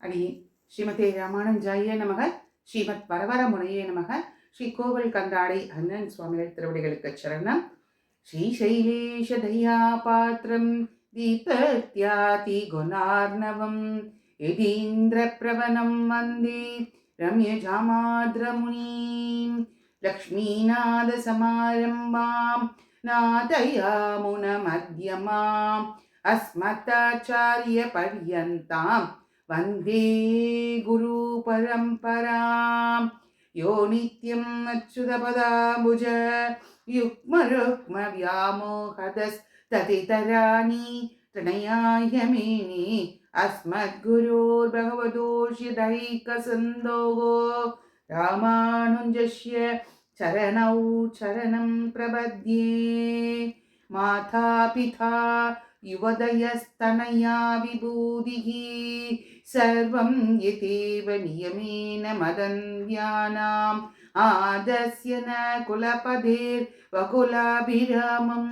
அடி ஸ்ரீமதே ராமானுஜாய நமக. ஸ்ரீமத் வரவரமுனையே நமக. ஸ்ரீ கோவில் கந்தாடை அண்ணன் சுவாமிகள் திருவடிகளுக்கு சரணம். ஸ்ரீசைலேஷ தயா பாத்திரம் தீபத்யாதி குணார்ணவம் யதீந்திர பிரவனம் வந்தே ரம்ய ஜாமாத்ரமுனீம் லக்ஷ்மீநாத சமாரம்பாம் நாதயாமுன மத்யமாம் அஸ்மதாச்சாரிய பர்யந்தாம் वन्दे गुरु परम्परां यो नित्यम् अच्युतपदाम्बुज युग्मरुक्म व्यामोहतस्ततितराणि तनयाय मेने अस्मद्गुरोर्भगवतोऽस्य दैकसिन्धोः रामानुजस्य चरणौ चरणं प्रपद्ये माता पिता युवदयस्तनया विभूतिः सर्वं यतेव नियमेन मदन्यानाम् आदस्य न कुलपतेर्वकुलाभिरामं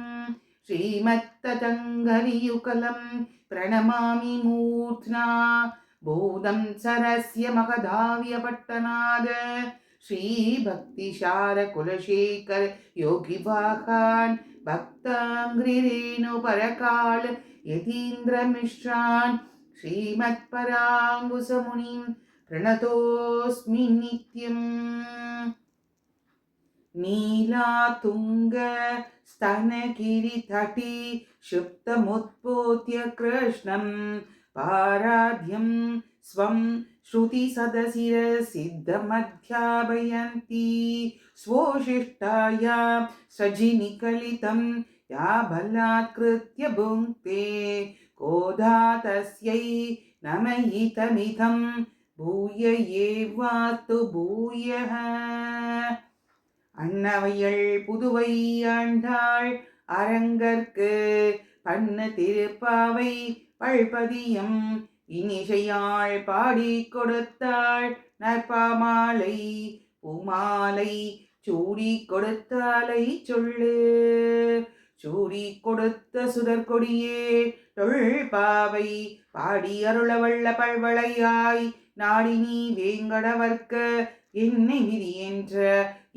श्रीमत्तदङ्घ्रियुगलं प्रणमामि मूर्ध्ना बोधं सरस्य महदाव्यपट्टनाद श्रीभक्तिशारकुलशेखर योगिवाहान् भक्ताङ्घ्रिरेणु परकाल यतीन्द्रमिश्रान् श्रीमत्पराङ्गुसमुनिं प्रणतोऽस्मि नित्यम्। नीलातुङ्ग स्तनगिरितटी शुप्तमुत्पोत्य कृष्णं पाराध्यं स्वं श्रुतिसदशिरसिद्धमध्यापयन्ती स्वोशिष्टायां सजिनिकलितं या बलात्कृत्य भुङ्क्ते कोधा तस्यै नमयितमिदं भूय एवास्तु भूयः। அன்னவையள் புதுவை ஆண்டாள் அரங்கற்கு பண்ண திருப்பாவை பழ்பதியம் இனிசையாள் பாடி கொடுத்தாள் நற்பாமாலை பூமாலை சூடி கொடுத்தாலை சொல்லு சூடி கொடுத்த சுடற்கொடியே தொல்பாவை பாடி அருளவள்ள பல்வளையாய் நாடினி வேங்கடவர்க்க என்னை விதி என்ற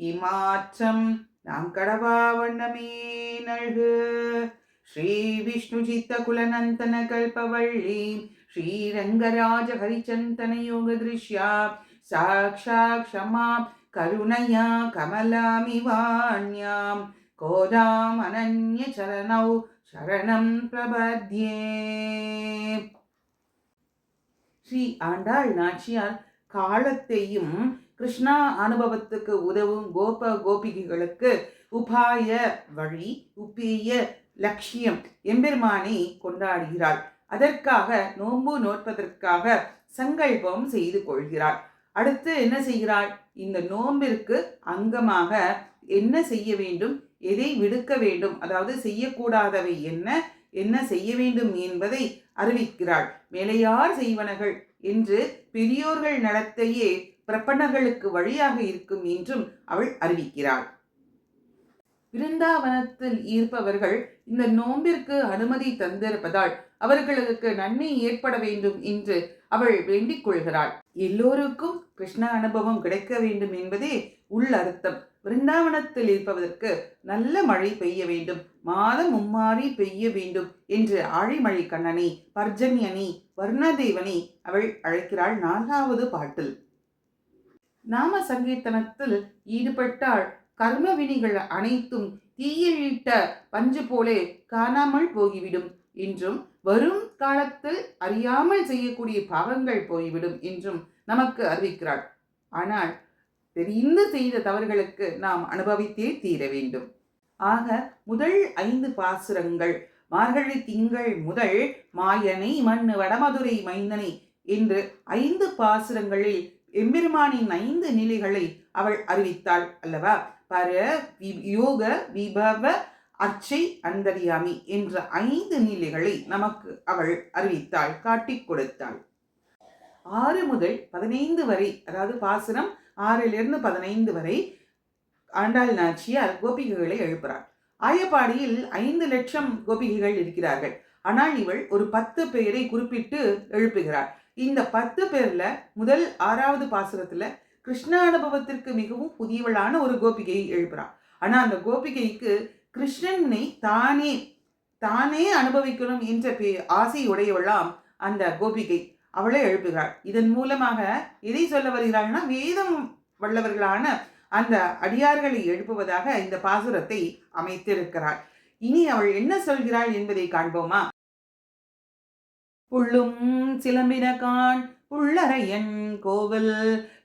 இமாற்றம் நாம் கடவா வண்ணமே நல்கு. ஸ்ரீ விஷ்ணு சித்த குலநந்தன கல்பவள்ளி ஸ்ரீரங்கராஜ ஹரிச்சந்தன யோக திருஷ்யா சாக்ஷாத் க்ஷமாம் கருணையா கமலாமிவாண்யாம் கோதாம் அனன்ய சரணௌ சரணம் பிரபத்யே. ஸ்ரீ ஆண்டாள் நாச்சியார் காலத்தையும் கிருஷ்ணா அனுபவத்துக்கு உதவும் கோபிகைகளுக்கு உபாய வழி உப்பேய லட்சியம் எம்பெருமானை கொண்டாடுகிறாள். அதற்காக நோன்பு நோற்பதற்காக சங்கல்பம் செய்து கொள்கிறாள். அடுத்து என்ன செய்கிறாள்? இந்த நோன்பிற்கு அங்கமாக என்ன செய்ய வேண்டும், எதை விடுக்க வேண்டும், அதாவது செய்யக்கூடாதவை என்ன என்ன செய்ய வேண்டும் என்பதை அறிவிக்கிறாள். மேலையார் செய்வனகள் என்று பெரியோர்கள் நடத்தையே பிரபன்னர்களுக்கு வழியாக இருக்கும் என்றும் அவள் அறிவிக்கிறாள். விருந்தாவனத்தில் இருப்பவர்கள் இந்த நோம்பிற்கு அனுமதி தந்திருப்பதால் அவர்களுக்கு நன்மை ஏற்பட வேண்டும் என்று அவள் வேண்டிக் கொள்கிறாள். எல்லோருக்கும் கிருஷ்ண அனுபவம் கிடைக்க வேண்டும் என்பதே உள் அர்த்தம். விருந்தாவனத்தில் இருப்பதற்கு நல்ல மழை பெய்ய வேண்டும், மாதம் மும்மாறி பெய்ய வேண்டும் என்று ஆழிமழை கண்ணனை, பர்ஜன்யனை, வர்ணதேவனை அவள் அழைக்கிறாள் 4வது பாட்டில். நாம சங்கீர்த்தனத்தில் ஈடுபட்டால் கர்ம வினிகள் அனைத்தும் தீயிலிட்ட பஞ்சு போலே காணாமல் போய்விடும் என்றும், வரும் காலத்தில் அறியாமல் செய்யக்கூடிய பாவங்கள் போய்விடும் என்றும் நமக்கு அறிவிக்கிறாள். ஆனால் தெரிந்து செய்த தவறுகளுக்கு நாம் அனுபவித்தே தீர வேண்டும். ஆக முதல் 5 பாசுரங்கள் மார்கழி திங்கள் முதல் மாயனை மண்ணு வடமதுரை மைந்தனை என்று 5 பாசுரங்களில் எம்பெருமானின் 5 நிலைகளை அவள் அறிவித்தாள் அல்லவா? பர யோக விபவ அர்ச்சை அந்தரியாமி என்ற 5 நிலைகளை நமக்கு அவள் அறிவித்தாள், காட்டிக் கொடுத்தாள். 6 முதல் 15 வரை, அதாவது பாசுரம் 6லிருந்து 15 வரை ஆண்டாள் நாச்சியார் கோபிகைகளை எழுப்புகிறார். ஆயப்பாடியில் 5 லட்சம் கோபிகைகள் இருக்கிறார்கள். ஆனால் இவள் ஒரு 10 பேரை குறிப்பிட்டு எழுப்புகிறார். இந்த 10 பேர்ல முதல் 6வது பாசுரத்துல கிருஷ்ண அனுபவத்திற்கு மிகவும் புதியவளான ஒரு கோபிகையை எழுப்புறான். ஆனா அந்த கோபிகைக்கு கிருஷ்ணனை தானே தானே அனுபவிக்கணும் என்ற ஆசை உடையவளாம் அந்த கோபிகை. அவளை எழுப்புகிறாள். இதன் மூலமாக எதை சொல்ல வருகிறாள்னா, வேதம் வல்லவர்களான அந்த அடியார்களை எழுப்புவதாக இந்த பாசுரத்தை அமைத்திருக்கிறாள். இனி அவள் என்ன சொல்கிறாள் என்பதை காண்போமா? புள்ளும் சிலம்பினகான் உள்ளறையன் கோவில்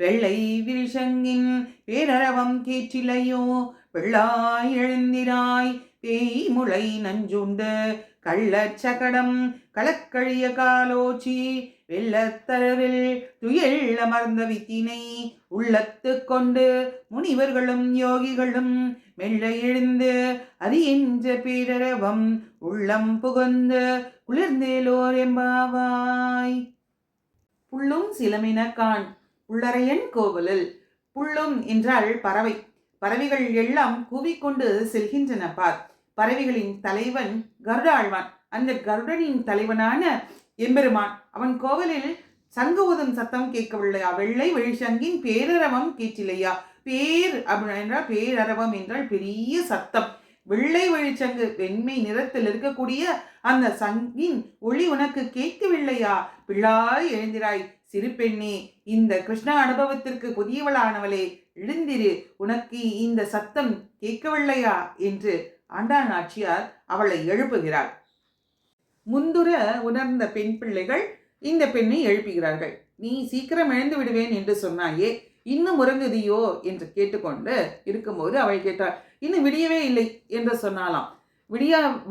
வெள்ளை விரிசங்கின் பேரரவம் கேற்றிலையோ வெள்ளாய் எழுந்திராய் பேய் முளை நஞ்சுண்டு கள்ளச்சகடம் களக்கழிய காலோச்சி வெள்ளத்தரவில் துயில் அமர்ந்த வித்தினை உள்ளத்து கொண்டு முனிவர்களும் யோகிகளும் மெல்ல எழுந்து அறிகின்ற பேரரவம் உள்ளம் புகுந்து குளிர்ந்தேலோர் எம்பாவாய். புள்ளும் சிலமினக்கான் உள்ளறையன் கோவிலில். புள்ளும் என்றால் பறவை. பறவைகள் எல்லாம் கூவிக்கொண்டு செல்கின்றன பார். பறவைகளின் தலைவன் கருடாழ்வான். அந்த கருடனின் தலைவனான எம்பெருமான் அவன் கோவிலில் சங்கு ஊதும் சத்தம் கேட்கவில்லையா? வெள்ளை வெளிச்சங்கின் பேரரவம் கேட்டில்லையா? பேர் என்றால் பேரரவம் என்றால் பெரிய சத்தம். வெள்ளை வெளிச்சங்கு வெண்மை நிறத்தில் இருக்கக்கூடிய அந்த சங்கின் ஒளி உனக்கு கேட்கவில்லையா? பிள்ளாய் எழுந்திராய் சிறு பெண்ணே, இந்த கிருஷ்ண அனுபவத்திற்கு புதியவளானவளே, எழுந்திரு, உனக்கு இந்த சத்தம் கேட்கவில்லையா என்று ஆண்டாள் நாச்சியார் அவளை எழுப்புகிறாள். முந்துர உணர்ந்த பெண் பிள்ளைகள் இந்த பெண்ணை எழுப்புகிறார்கள். நீ சீக்கிரம் எழுந்து விடுவேன் என்று சொன்னாயே, இன்னும் உறங்குதியோ என்று கேட்டுக்கொண்டு இருக்கும்போது அவள் கேட்டாள், இன்னும் விடியவே இல்லை என்று சொன்னாலாம்.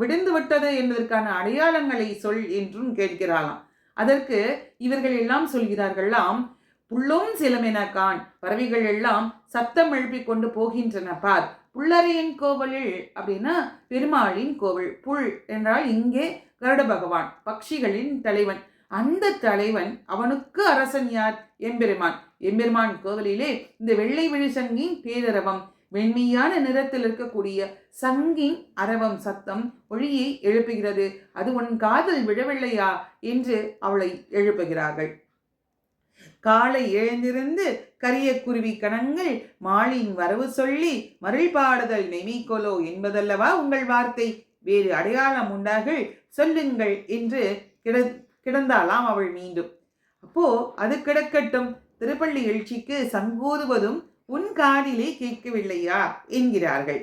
விடிந்து விட்டது என்பதற்கான அடையாளங்களை சொல் என்றும் கேட்கிறாளாம். அதற்கு இவர்கள் எல்லாம் சொல்கிறார்களாம், புள்ளும் சிலமெனக்கான், பறவைகள் எல்லாம் சத்தம் எழுப்பிக் கொண்டு போகின்றன பார். புள்ளரையின் கோவிலில் அப்படின்னா பெருமாளின் கோவில். புல் என்றால் இங்கே கருட பகவான், பட்சிகளின் தலைவன். அந்த தலைவன், அவனுக்கு அரசன் யார்? எம்பெருமான். எம்பெருமான் கோவிலிலே இந்த வெள்ளை விழிசங்கின் பேரரவம், வெண்மையான நிறத்தில் இருக்கக்கூடிய சங்கின் அரவம் சத்தம் ஒளியை எழுப்புகிறது. அது உன் காதில் விழவில்லையா என்று அவளை எழுப்புகிறார்கள். காலை எழுந்திருந்து கரிய குருவி கணங்கள் மாலின் வரவு சொல்லி மருள் பாடுதல் நெமிக்கொலோ என்பதல்லவா உங்கள் வார்த்தை? வேறு அடையாளம் உண்டார்கள், சொல்லுங்கள் என்று கிடந்தாலாம் அவள் மீண்டும். அப்போ அது கிடக்கட்டும், திருப்பள்ளி எழுச்சிக்கு சங்கோதுவதும் உன் காதிலே கேட்கவில்லையா என்கிறார்கள்.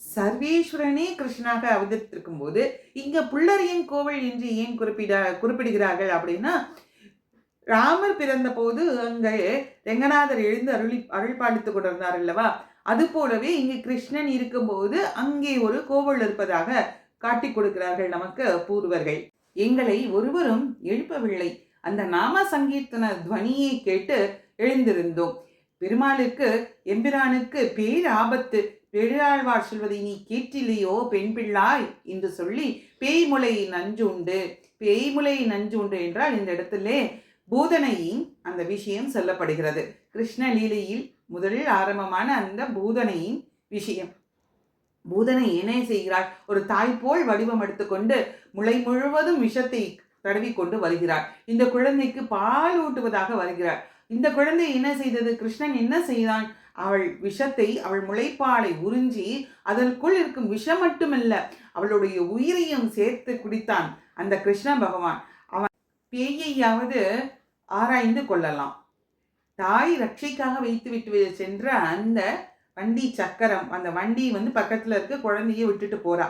சர்வேஸ்வரனே கிருஷ்ணாக அவதரித்திருக்கும் போது இங்க புள்ளரையன் கோவில் என்று ஏன் குறிப்பிடுகிறார்கள் அப்படின்னா, ராமர் பிறந்த போது அங்கே ரெங்கநாதர் எழுந்து அருள் பாலித்துக் கொண்டிருந்தார் அல்லவா? அது போலவே இங்கு கிருஷ்ணன் இருக்கும்போது அங்கே ஒரு கோவில் இருப்பதாக காட்டி கொடுக்கிறார்கள் நமக்கு பூர்வர்கள். எங்களை ஒருவரும் எழுப்பவில்லை, அந்த நாம சங்கீர்த்தன துவனியை கேட்டு எழுந்திருந்தோம். பெருமாளுக்கு எம்பிரானுக்கு பேர் ஆபத்து, பெரியாழ்வார் சொல்வதை நீ கேட்டில்லையோ பெண் பிள்ளாய் என்று சொல்லி பேய்முலை நஞ்சு உண்டு. பேய்முலை நஞ்சு உண்டு என்றால் இந்த இடத்திலே பூதனையின் அந்த விஷயம் சொல்லப்படுகிறது. கிருஷ்ண லீலையில் முதலில் ஆரம்பமான அந்த பூதனையின் விஷயம். பூதனை என்ன செய்கிறாள்? ஒரு தாய் போல் வடிவம் எடுத்துக்கொண்டு முளை முழுவதும் விஷத்தை தடவி கொண்டு வருகிறாள். இந்த குழந்தைக்கு பால் ஊட்டுவதாக வருகிறாள். இந்த குழந்தை என்ன செய்தது? கிருஷ்ணன் என்ன செய்தான்? அவள் விஷத்தை, அவள் முளைப்பாலை உறிஞ்சி அதற்குள் இருக்கும் விஷம் மட்டுமல்ல, அவளுடைய உயிரையும் சேர்த்து குடித்தான் அந்த கிருஷ்ண பகவான். அவன் பேயையாவது ஆராய்ந்து கொள்ளலாம். தாய் ரட்சைக்காக வைத்து விட்டு சென்ற அந்த வண்டி சக்கரம், அந்த வண்டி பக்கத்துல இருக்க குழந்தைய விட்டுட்டு போறா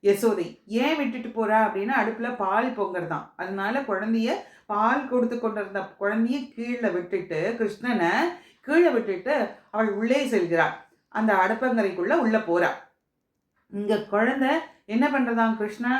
யசோதை. ஏன் விட்டுட்டு போறா அப்படின்னா, அடுப்புல பால் பொங்கறதான். அதனால குழந்தைய, பால் கொடுத்து கொண்டிருந்த குழந்தைய கீழே விட்டுட்டு, கிருஷ்ணனை கீழே விட்டுட்டு அவள் உள்ளே செல்கிறாள். அந்த அடுப்பங்கரைக்குள்ள உள்ள போறா. இங்க குழந்தை என்ன பண்றதாம்? கிருஷ்ணா,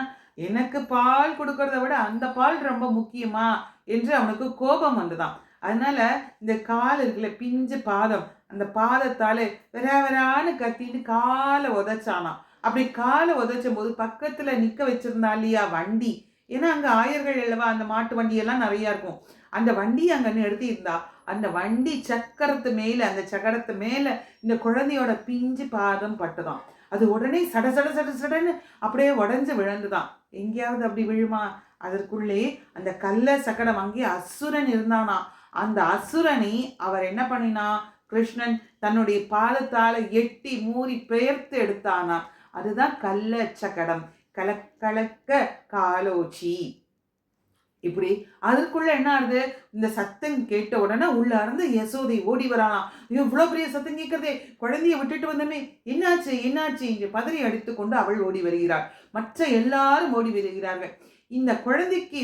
எனக்கு பால் கொடுக்கறத விட அந்த பால் ரொம்ப முக்கியமா என்று அவனுக்கு கோபம் வந்துதான். அதனால இந்த கால் இருக்குல்ல, பிஞ்சு பாதம், அந்த பாதத்தாலே வெறான்னு கத்திட்டு காலை உதைச்சானாம். அப்படி காலை உதைச்சும் போது பக்கத்துல நிக்க வச்சிருந்தா இல்லையா வண்டி, ஏன்னா அங்க ஆயர்கள் அல்லவா, அந்த மாட்டு வண்டியெல்லாம் நிறைய இருக்கும். அந்த வண்டி அங்க நிறுத்தி இருந்தா, அந்த வண்டி சக்கரத்து மேல, அந்த சக்கரத்து மேல இந்த குழந்தையோட பிஞ்சு பாதம் பட்டுதான். அது உடனே சட சட சட சடன்னு அப்படியே உடஞ்சு விழுந்துதான். எங்கேயாவது அப்படி விழுமா? அதற்குள்ளே அந்த கள்ள சக்கரம் அங்கே அசுரன் இருந்தானா. அந்த அசுரனை அவர் என்ன பண்ணினா, கிருஷ்ணன் தன்னுடைய பாதத்தால எட்டி மூறி பெயர்த்து எடுத்தானாம். அதுதான் கள்ள சக்கடம். கலக்க காலோச்சி. இப்படி அதற்குள்ள என்ன ஆகுது, இந்த சத்தம் கேட்ட உடனே உள்ள இருந்து யசோதை ஓடி வரானாம். இவ்வளவு பெரிய சத்தம் கேட்கிறதே, குழந்தைய விட்டுட்டு வந்தமே, என்னாச்சு என்னாச்சு என்று பதறி அடித்துக் கொண்டு அவள் ஓடி வருகிறாள். மற்ற எல்லாரும் ஓடி வருகிறார்கள். இந்த குழந்தைக்கு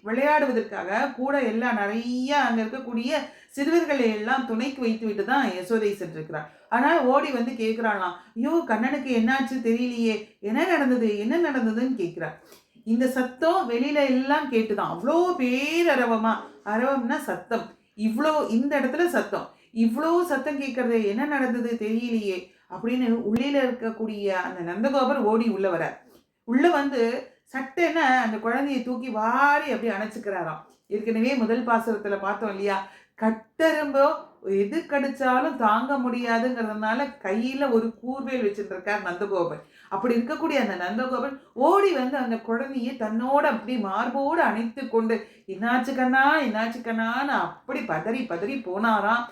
விளையாடுவதற்காக கூட எல்லாம் நிறைய அங்க இருக்கக்கூடிய சிறுவர்களை எல்லாம் துணைக்கு வைத்து விட்டு தான் யசோதை சென்றிருக்கிறார். ஆனால் ஓடி வந்து கேட்கிறாளாம், ஐயோ கண்ணனுக்கு என்னாச்சு தெரியலையே, என்ன நடந்தது என்ன நடந்ததுன்னு கேட்கிறார். இந்த சத்தம் வெளியில எல்லாம் கேட்டுதான், அவ்வளோ பேரரவமா, அரவம்னா சத்தம், இவ்வளோ இந்த இடத்துல சத்தம், இவ்வளோ சத்தம் கேட்கறது, என்ன நடந்தது தெரியலையே அப்படின்னு உள்ளில இருக்கக்கூடிய அந்த நந்தகோபர் ஓடி உள்ள வர, உள்ள வந்து சட்டென அந்த குழந்தையை தூக்கி வாரி அப்படி அணைச்சுக்கிறாராம். ஏற்கனவே முதல் பாசுரத்துல பார்த்தோம் இல்லையா, கட்டெரும்போ எது கடிச்சாலும் தாங்க முடியாதுங்கிறதுனால கையில ஒரு கூர்வேல் வச்சுட்டு இருக்கார் நந்தகோபன். அப்படி இருக்கக்கூடிய அந்த நந்தகோபன் ஓடி வந்து அந்த குழந்தையை தன்னோட அப்படி மார்போடு அணைத்து கொண்டு, என்னாச்சு கண்ணான்னு அப்படி பதறி பதறி போனாராம்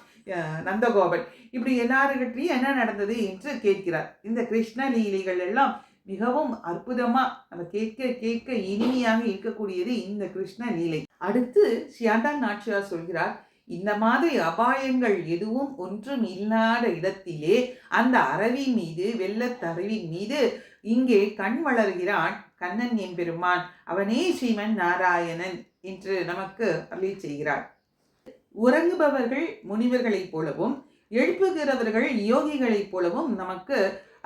நந்தகோபன். இப்படி எல்லாருக்கிட்டையும் என்ன நடந்தது என்று கேட்கிறார். இந்த கிருஷ்ண லீலைகள் எல்லாம் மிகவும் அற்புதமா நம்ம கேட்க கேட்க இனிமையாக இருக்கக்கூடியது இந்த கிருஷ்ண லீலை. அடுத்து ஸ்ரீயாண்டாள் நாச்சியார் சொல்கிறார், இந்த மாதிரி அபாயங்கள் எதுவும் ஒன்றும் இல்லாத இடத்திலே அந்த அரவி மீது, வெள்ளத்தருவின் மீது இங்கே கண் வளர்கிறான் கண்ணன் எம்பெருமான், அவனே ஸ்ரீமன் நாராயணன் என்று நமக்கு அருளி செய்கிறார். உறங்குபவர்கள் முனிவர்களைப் போலவும் எழுப்புகிறவர்கள் யோகிகளைப் போலவும் நமக்கு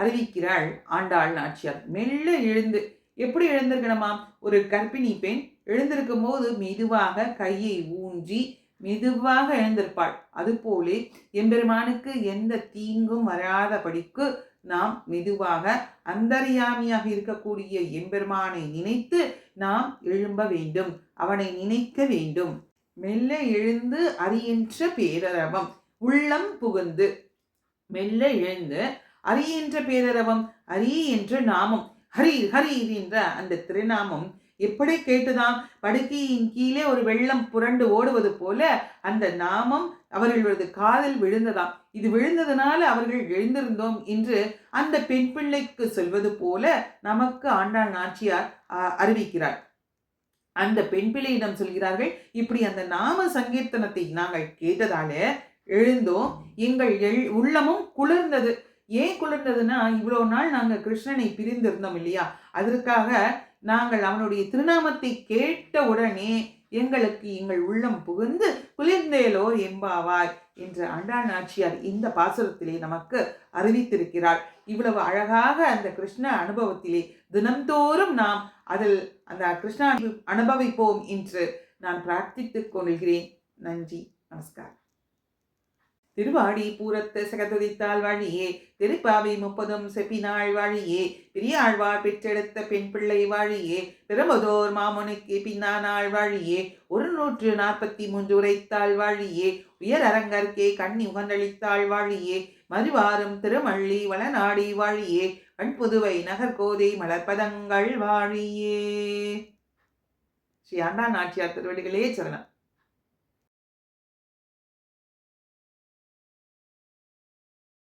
அறிவிக்கிறாள் ஆண்டாள் நாச்சியார். மெல்ல எழுந்து, எப்படி எழுந்திருக்கணுமாம், ஒரு கர்ப்பிணி பெண் எழுந்திருக்கும் போது மெதுவாக கையை ஊன்றி மெதுவாக எழுந்திருப்பாள். அதுபோலே எம்பெருமானுக்கு எந்த தீங்கும் வராதபடிக்கு நாம் மெதுவாக அந்தர்யாமியாக இருக்கக்கூடிய எம்பெருமானை நினைத்து நாம் எழும்ப வேண்டும், அவனை நினைக்க வேண்டும். மெல்ல எழுந்து அரியன்ற பேரரவம் உள்ளம் புகுந்து, மெல்ல எழுந்து அரியன்ற பேரரவம், அரி என்ற நாமம், ஹரீர் ஹரீர் என்ற அந்த திருநாமம் எப்படி கேட்டுதான், படுக்கையின் கீழே ஒரு வெள்ளம் புரண்டு ஓடுவது போல அந்த நாமம் அவர்களது காதில் விழுந்ததாம். இது விழுந்ததனால அவர்கள் எழுந்திருந்தோம் என்று அந்த பெண் பிள்ளைக்கு சொல்வது போல நமக்கு ஆண்டாள் நாச்சியார் அறிவிக்கிறார். அந்த பெண் பிள்ளையிடம் சொல்கிறார்கள், இப்படி அந்த நாம சங்கீர்த்தனத்தை நாங்கள் கேட்டதால எழுந்தோம், எங்கள் உள்ளமும் குளிர்ந்தது. ஏன் குளிர்ந்ததுன்னா, இவ்வளோ நாள் நாங்கள் கிருஷ்ணனை பிரிந்திருந்தோம் இல்லையா, அதற்காக நாங்கள் அவனுடைய திருநாமத்தை கேட்ட உடனே எங்களுக்கு எங்கள் உள்ளம் புகுந்து குளிர்ந்தேலோ எம்பாவாய் என்று ஆண்டாள் நாச்சியார் இந்த பாசுரத்திலே நமக்கு அறிவித்திருக்கிறாள். இவ்வளவு அழகாக அந்த கிருஷ்ண அனுபவத்திலே தினந்தோறும் நாம் அதில் அந்த கிருஷ்ண அனுபவிப்போம் என்று நான் பிரார்த்தித்துக் கொள்கிறேன். நன்றி, நமஸ்காரம். திருவாடி பூரத்து சகதுதித்தாள் வழியே, திருப்பாவை 30 செப்பினாள் வழியே, பெரியாழ்வார் பெற்றெடுத்த பெண் பிள்ளை வழியே, பெரும்பதோர் மாமுனிக்கு பின்னானாள் வழியே, 143 உரைத்தாள் வழியே, உயர் அரங்கற்கே கண்ணி உகந்தளித்தாள் வழியே, மறுவாரும் திருமள்ளி வளநாடி வழியே, பண்புதுவை நகர்கோதை மலர்பதங்கள் வாழியே. ஸ்ரீ ஆண்டாள் நாச்சியார் திருவடிகளே சரணம்.